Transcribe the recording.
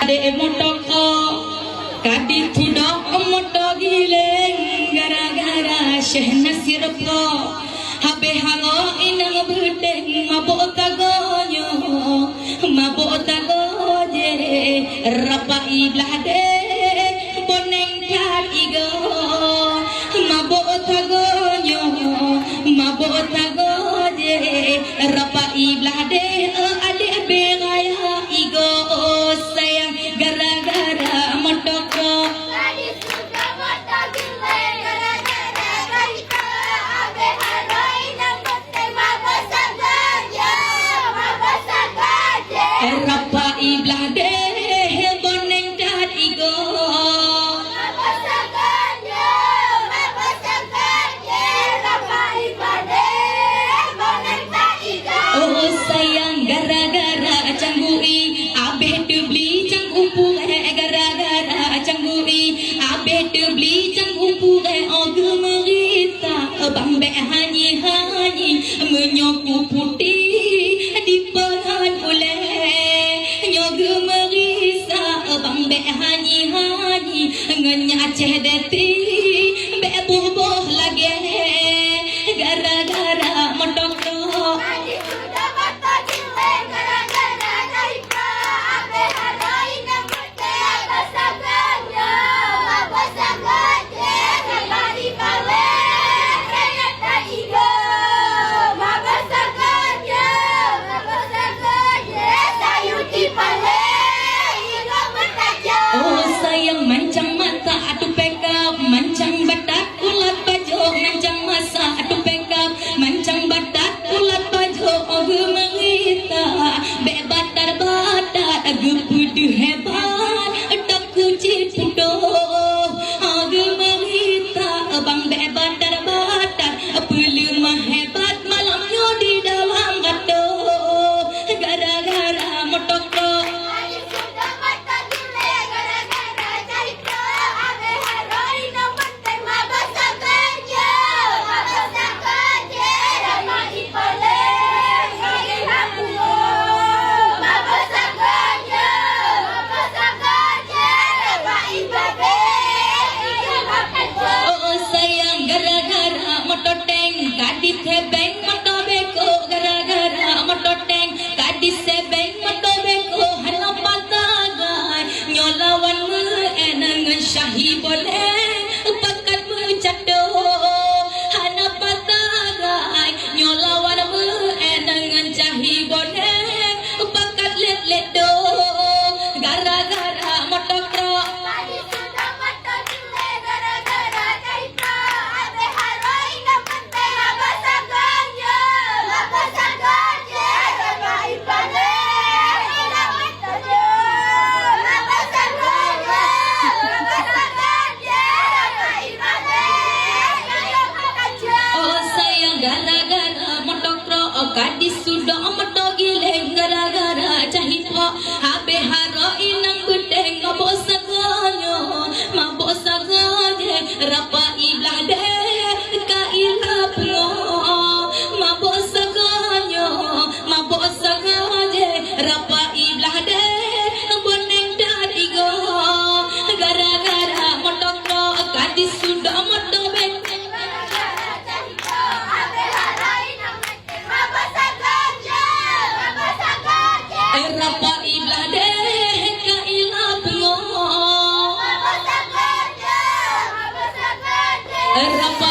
Ade motoko kadi tudok moto gileng gara-gara syehna sirko habe hango inang bedeng mabok tagonyo mabok tagoje rapa iblah de boneng kat igo mabok tagonyo mabok tagoje rapa iblah de ade begaya igo sayang gara-gara motoko Tadi sudah mata gileng gara-gara gaita abe haroi nang bote mabasa ganja rapa iblah de boneng kat igo mabasa ganja rapa ibade boneng tak iga oh sayang gara-gara canggui abeh tu beli cang umpu gara-gara canggui abeh tu beli cang umpu ogu merita bang be hanyi menyoku putih di peran uleh nyogu merisa bang be hanyi ngenya aceh deti be bubuh lagi gara-gara motoko Tadi sudah mata gileng gara-gara gaita abe haroi nang bote mabasa ganja rapa ibade boneng tak iga mabasa ganja sayuti pale iga bertajam oh sayang mancang mata atu pekap mancang batat ulat bajo mancang masa atu pekap mancang batat ulat bajo ogu mengita be batar agu pudu hebat tak kucit pudo ogu mengita bang be batar pelu mah hebat malamnya di dalam gato gara-gara motoko Tadi sudah mata gileng gara-gara gaita abe haroi nang bote mabasa ganja rapa ipale iga pulo mabasa ganja rapa ibade iga bertajam oh sayang gara-gara mototeng kadis hebeng motobeko gara-gara mototeng kadis hebeng motobeko halau patagai nyolawan me enang syahi boleh pakat mencado hana patagai nyolawan me enang syahi boleh pakat let do gara-gara motoko Tadi sudah mata gileng gara-gara gaita abe haroi nang bote mabasa ganja rapa ibade iga bertajam mabasa ganja rapa ibade iga bertajam oh sayang gara-gara motokro kadis sudah moto gileng gara-gara cahitwa habe haro inang bedeng mabok sagonyo rapa iblah de ka ilap mo mabok sagonyo rapa iblah de boneng dan igo gara-gara motokro kadis sudah moto bek gara-gara gaita abe haroi nang bote mabasa ganja rapa iblah de ka ilap mo mabasa ganja rapa